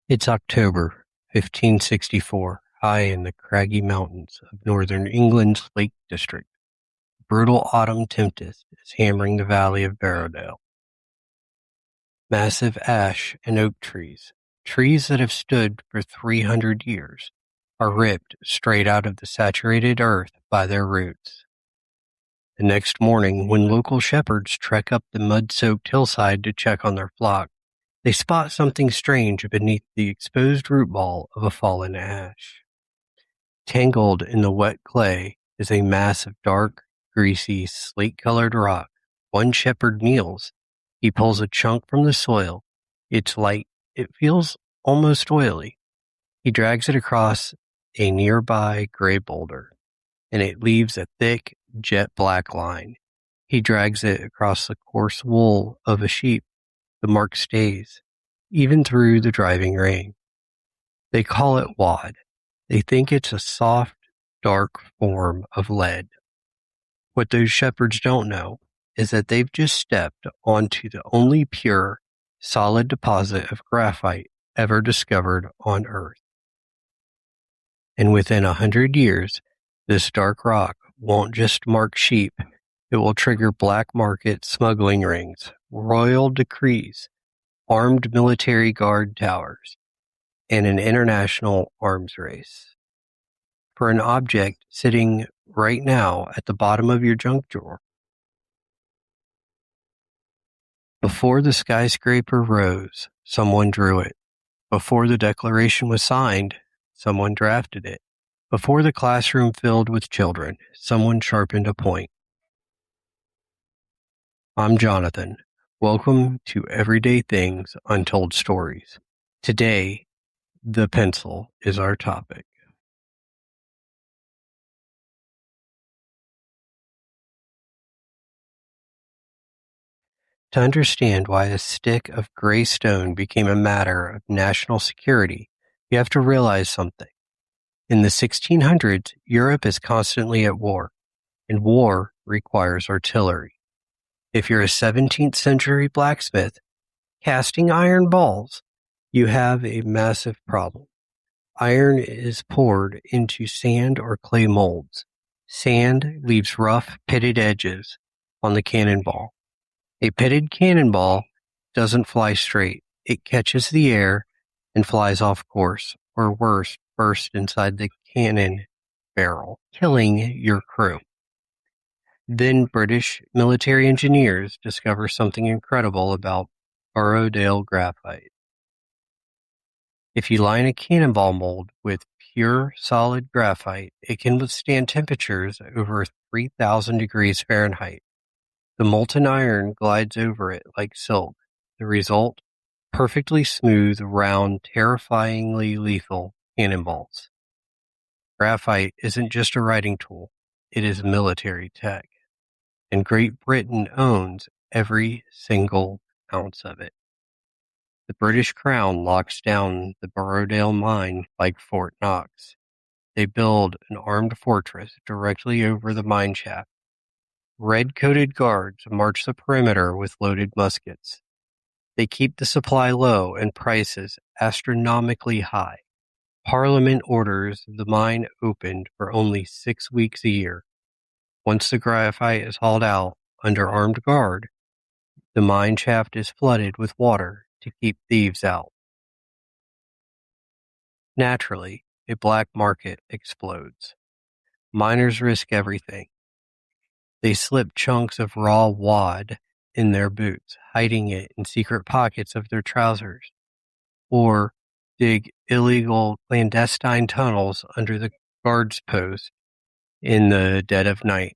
It's October 1564, high in the craggy mountains of northern England's Lake District. A brutal autumn tempest is hammering the valley of Barrowdale. Massive ash and oak trees, trees that have stood for 300 years, are ripped straight out of the saturated earth by their roots. The next morning, when local shepherds trek up the mud-soaked hillside to check on their flock, they spot something strange beneath the exposed root ball of a fallen ash. Tangled in the wet clay is a mass of dark, greasy, slate-colored rock. One shepherd kneels. He pulls a chunk from the soil. It's light. It feels almost oily. He drags it across a nearby gray boulder, and it leaves a thick, jet-black line. He drags it across the coarse wool of a sheep. The mark stays, even through the driving rain. They call it wad. They think it's a soft, dark form of lead. What those shepherds don't know is that they've just stepped onto the only pure, solid deposit of graphite ever discovered on Earth. And within 100 years, this dark rock won't just mark sheep. It will trigger black market smuggling rings, royal decrees, armed military guard towers, and an international arms race. For an object sitting right now at the bottom of your junk drawer. Before the skyscraper rose, someone drew it. Before the Declaration was signed, someone drafted it. Before the classroom filled with children, someone sharpened a point. I'm Jonathan. Welcome to Everyday Things, Untold Stories. Today, the pencil is our topic. To understand why a stick of gray stone became a matter of national security, you have to realize something. In the 1600s, Europe is constantly at war, and war requires artillery. If you're a 17th century blacksmith casting iron balls, you have a massive problem. Iron is poured into sand or clay molds. Sand leaves rough, pitted edges on the cannonball. A pitted cannonball doesn't fly straight. It catches the air and flies off course, or worse, bursts inside the cannon barrel, killing your crew. Then British military engineers discover something incredible about Barrowdale graphite. If you line a cannonball mold with pure solid graphite, it can withstand temperatures over 3,000 degrees Fahrenheit. The molten iron glides over it like silk. The result? Perfectly smooth, round, terrifyingly lethal cannonballs. Graphite isn't just a writing tool. It is military tech. And Great Britain owns every single ounce of it. The British Crown locks down the Barrowdale mine like Fort Knox. They build an armed fortress directly over the mine shaft. Red-coated guards march the perimeter with loaded muskets. They keep the supply low and prices astronomically high. Parliament orders the mine opened for only 6 weeks a year. Once the graphite is hauled out under armed guard, the mine shaft is flooded with water to keep thieves out. Naturally, a black market explodes. Miners risk everything. They slip chunks of raw wad in their boots, hiding it in secret pockets of their trousers, or dig illegal clandestine tunnels under the guards post in the dead of night.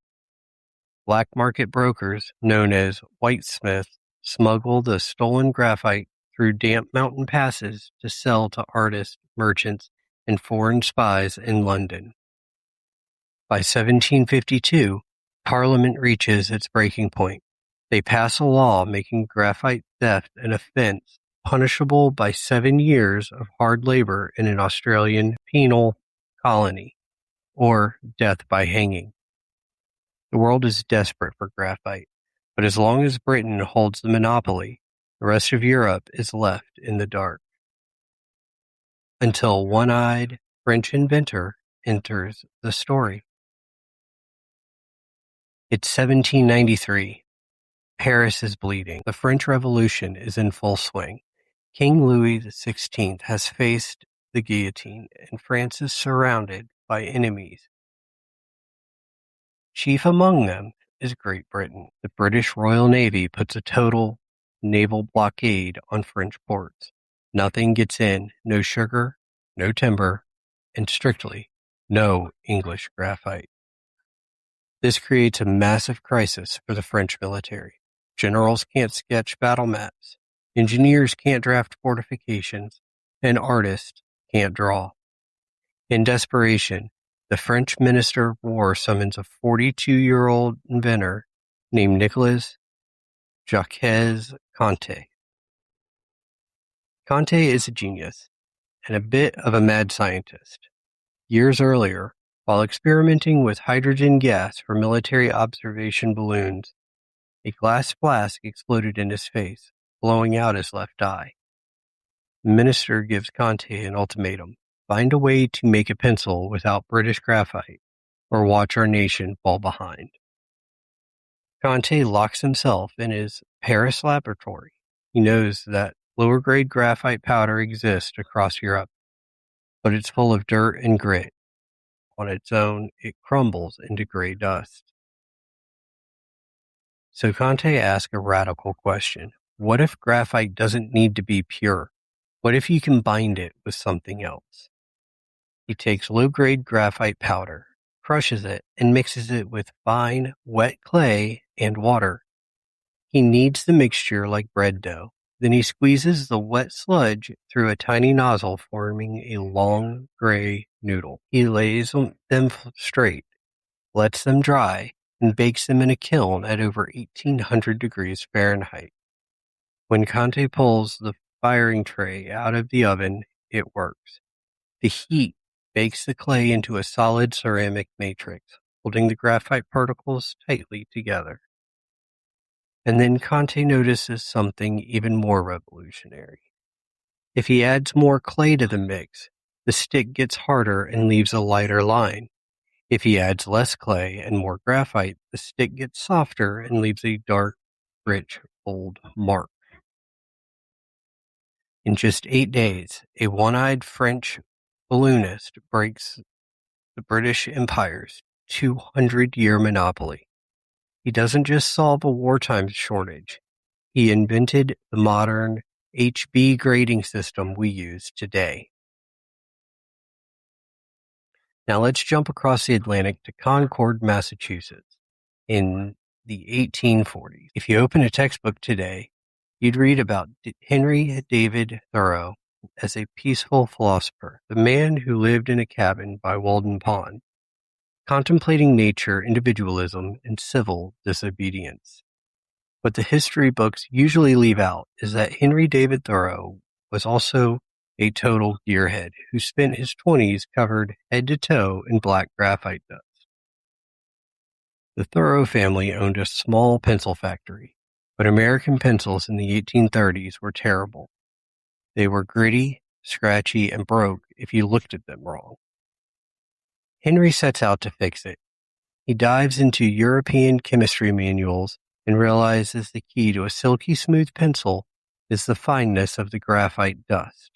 Black market brokers, known as whitesmiths, smuggle the stolen graphite through damp mountain passes to sell to artists, merchants, and foreign spies in London. By 1752, Parliament reaches its breaking point. They pass a law making graphite theft an offense punishable by 7 years of hard labor in an Australian penal colony, or death by hanging. The world is desperate for graphite, but as long as Britain holds the monopoly, the rest of Europe is left in the dark. until one-eyed French inventor enters the story. It's 1793. Paris is bleeding. The French Revolution is in full swing. King Louis XVI has faced the guillotine, and France is surrounded by enemies. Chief among them is Great Britain. The British Royal Navy puts a total naval blockade on French ports. Nothing gets in, no sugar, no timber, and strictly no English graphite. This creates a massive crisis for the French military. Generals can't sketch battle maps, engineers can't draft fortifications, and artists can't draw. In desperation, the French Minister of War summons a 42-year-old inventor named Nicolas Jacques Conté. Conté is a genius and a bit of a mad scientist. Years earlier, while experimenting with hydrogen gas for military observation balloons, a glass flask exploded in his face, blowing out his left eye. The minister gives Conté an ultimatum: find a way to make a pencil without British graphite, or watch our nation fall behind. Conté locks himself in his Paris laboratory. He knows that lower-grade graphite powder exists across Europe, but it's full of dirt and grit. On its own, it crumbles into gray dust. So Conté asks a radical question. What if graphite doesn't need to be pure? What if you can bind it with something else? He takes low-grade graphite powder, crushes it, and mixes it with fine, wet clay and water. He kneads the mixture like bread dough. Then he squeezes the wet sludge through a tiny nozzle, forming a long, gray noodle. He lays them straight, lets them dry, and bakes them in a kiln at over 1800 degrees Fahrenheit. When Conté pulls the firing tray out of the oven, it works. The heat bakes the clay into a solid ceramic matrix, holding the graphite particles tightly together. And then Conté notices something even more revolutionary. If he adds more clay to the mix, the stick gets harder and leaves a lighter line. If he adds less clay and more graphite, the stick gets softer and leaves a dark, rich, bold mark. In just 8 days, a one-eyed French balloonist breaks the British Empire's 200-year monopoly. He doesn't just solve a wartime shortage. He invented the modern HB grading system we use today. Now let's jump across the Atlantic to Concord, Massachusetts in the 1840s. If you open a textbook today, you'd read about Henry David Thoreau as a peaceful philosopher, the man who lived in a cabin by Walden Pond, contemplating nature, individualism, and civil disobedience. What the history books usually leave out is that Henry David Thoreau was also a total gearhead who spent his 20s covered head to toe in black graphite dust. The Thoreau family owned a small pencil factory, but American pencils in the 1830s were terrible. They were gritty, scratchy, and broke if you looked at them wrong. Henry sets out to fix it. He dives into European chemistry manuals and realizes the key to a silky smooth pencil is the fineness of the graphite dust.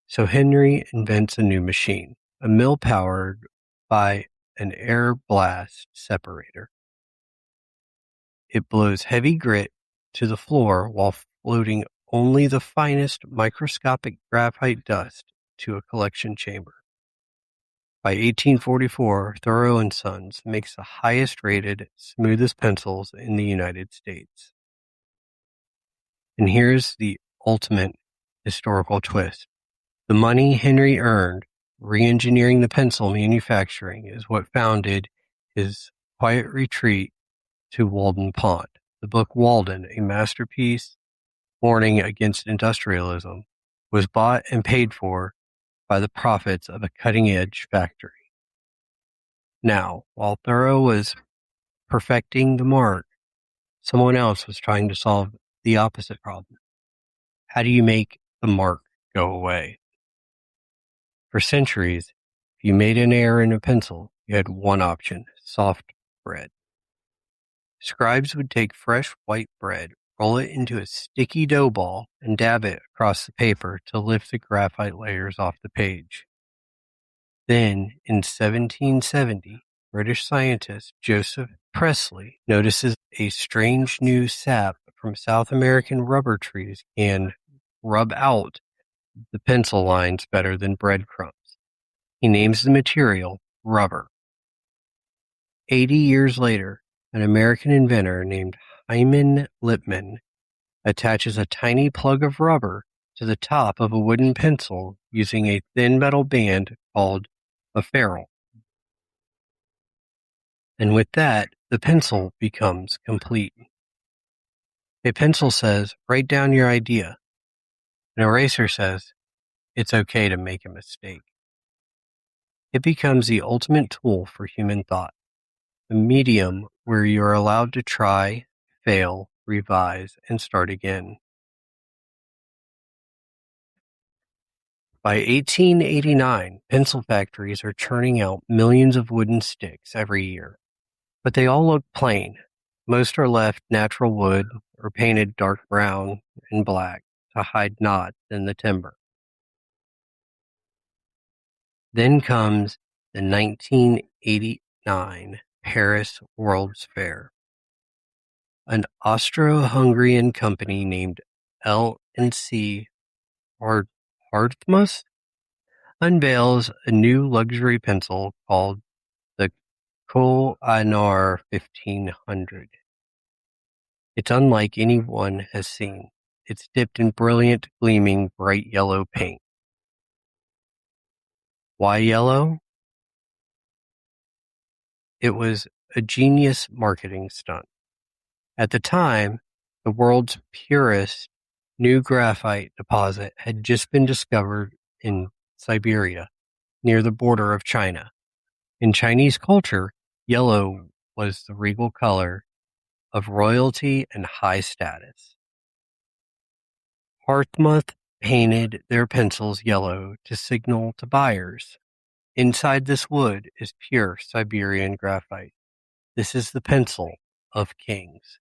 So Henry invents a new machine, a mill powered by an air blast separator. It blows heavy grit to the floor while floating only the finest microscopic graphite dust to a collection chamber. By 1844, Thoreau and Sons makes the highest rated, smoothest pencils in the United States. And here's the ultimate historical twist. The money Henry earned re-engineering the pencil manufacturing is what founded his quiet retreat to Walden Pond. The book Walden, a masterpiece warning against industrialism, was bought and paid for by the profits of a cutting-edge factory. Now, while Thoreau was perfecting the mark, someone else was trying to solve the opposite problem. How do you make the mark go away? For centuries, if you made an error in a pencil, you had one option: soft bread. Scribes would take fresh white bread, roll it into a sticky dough ball, and dab it across the paper to lift the graphite layers off the page. Then, in 1770, British scientist Joseph Priestley notices a strange new sap from South American rubber trees can rub out the pencil lines better than breadcrumbs. He names the material rubber. 80 years later, an American inventor named Hyman Lipman attaches a tiny plug of rubber to the top of a wooden pencil using a thin metal band called a ferrule. And with that, the pencil becomes complete. A pencil says, write down your idea. An eraser says, it's okay to make a mistake. It becomes the ultimate tool for human thought, a medium where you are allowed to try, fail, revise, and start again. By 1889, pencil factories are churning out millions of wooden sticks every year, but they all look plain. Most are left natural wood or painted dark brown and black to hide knots in the timber. Then comes the 1989 Paris World's Fair. An Austro-Hungarian company named L&C Hartmus unveils a new luxury pencil called the Koh-i-Noor 1500. It's unlike anyone has seen. It's dipped in brilliant, gleaming, bright yellow paint. Why yellow? It was a genius marketing stunt. At the time, the world's purest new graphite deposit had just been discovered in Siberia, near the border of China. In Chinese culture, yellow was the regal color of royalty and high status. Hartmut painted their pencils yellow to signal to buyers. Inside this wood is pure Siberian graphite. This is the pencil of kings.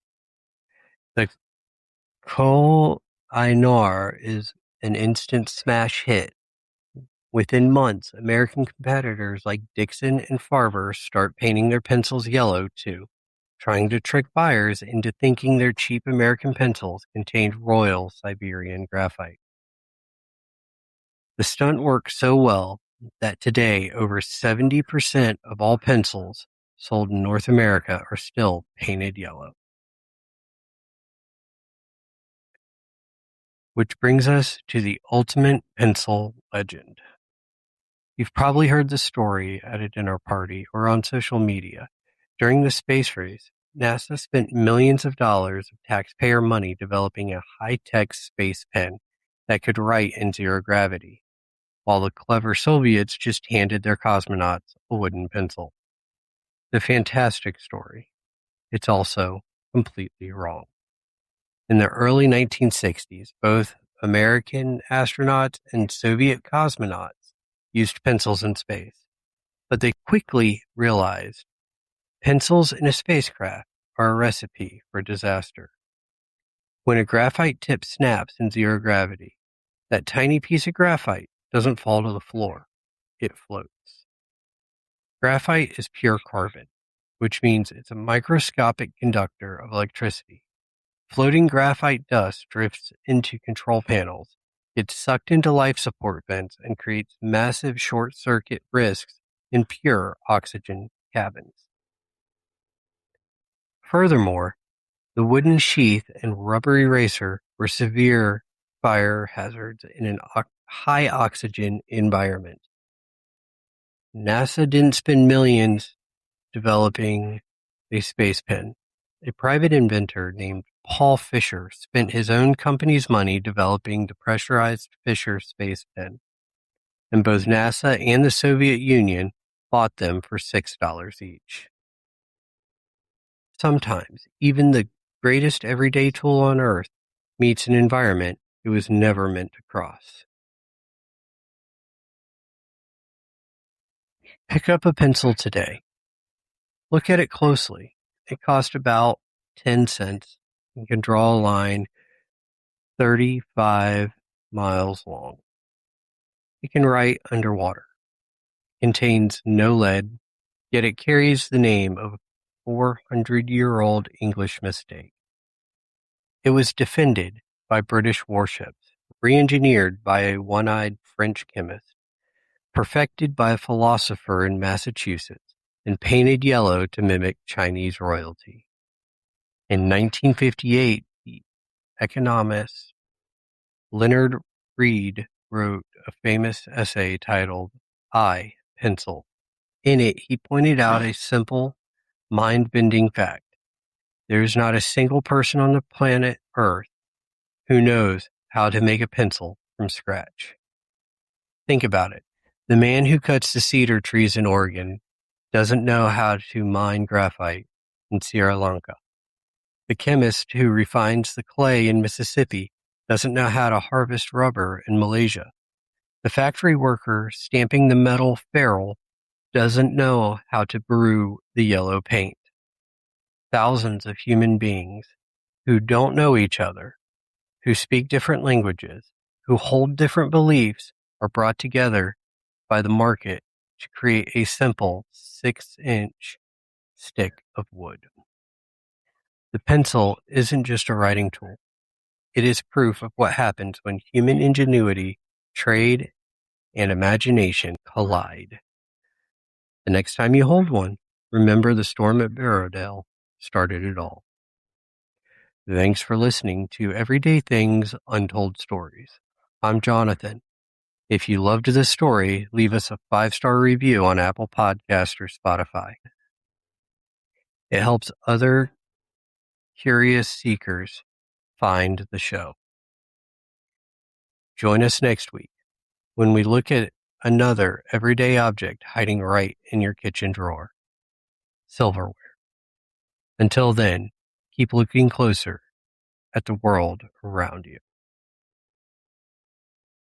The Koh-i-Noor is an instant smash hit. Within months, American competitors like Dixon and Farber start painting their pencils yellow too, trying to trick buyers into thinking their cheap American pencils contained royal Siberian graphite. The stunt worked so well that today over 70% of all pencils sold in North America are still painted yellow. Which brings us to the ultimate pencil legend. You've probably heard the story at a dinner party or on social media. During the space race, NASA spent millions of dollars of taxpayer money developing a high-tech space pen that could write in zero gravity, while the clever Soviets just handed their cosmonauts a wooden pencil. The fantastic story. It's also completely wrong. In the early 1960s, both American astronauts and Soviet cosmonauts used pencils in space, but they quickly realized pencils in a spacecraft are a recipe for disaster. When a graphite tip snaps in zero gravity, that tiny piece of graphite doesn't fall to the floor, it floats. Graphite is pure carbon, which means it's a microscopic conductor of electricity. Floating graphite dust drifts into control panels, gets sucked into life support vents, and creates massive short-circuit risks in pure oxygen cabins. Furthermore, the wooden sheath and rubber eraser were severe fire hazards in a high oxygen environment. NASA didn't spend millions developing a space pen. A private inventor named Paul Fisher spent his own company's money developing the pressurized Fisher space pen, and both NASA and the Soviet Union bought them for $6 each. Sometimes, even the greatest everyday tool on Earth meets an environment it was never meant to cross. Pick up a pencil today. Look at it closely. It costs about 10 cents. You can draw a line 35 miles long. It can write underwater. Contains no lead, yet it carries the name of a 400-year-old English mistake. It was defended by British warships, re-engineered by a one-eyed French chemist, perfected by a philosopher in Massachusetts, and painted yellow to mimic Chinese royalty. In 1958, the economist Leonard Read wrote a famous essay titled I, Pencil. In it, he pointed out a simple, mind-bending fact. There is not a single person on the planet Earth who knows how to make a pencil from scratch. Think about it. The man who cuts the cedar trees in Oregon doesn't know how to mine graphite in Sri Lanka. The chemist who refines the clay in Mississippi doesn't know how to harvest rubber in Malaysia. The factory worker stamping the metal ferrule doesn't know how to brew the yellow paint. Thousands of human beings who don't know each other, who speak different languages, who hold different beliefs, are brought together by the market to create a simple 6-inch stick of wood. The pencil isn't just a writing tool. It is proof of what happens when human ingenuity, trade, and imagination collide. The next time you hold one, remember the storm at Barrowdale started it all. Thanks for listening to Everyday Things Untold Stories. I'm Jonathan. If you loved this story, leave us a 5-star review on Apple Podcasts or Spotify. It helps other curious seekers find the show. Join us next week when we look at another everyday object hiding right in your kitchen drawer. Silverware. Until then, keep looking closer at the world around you.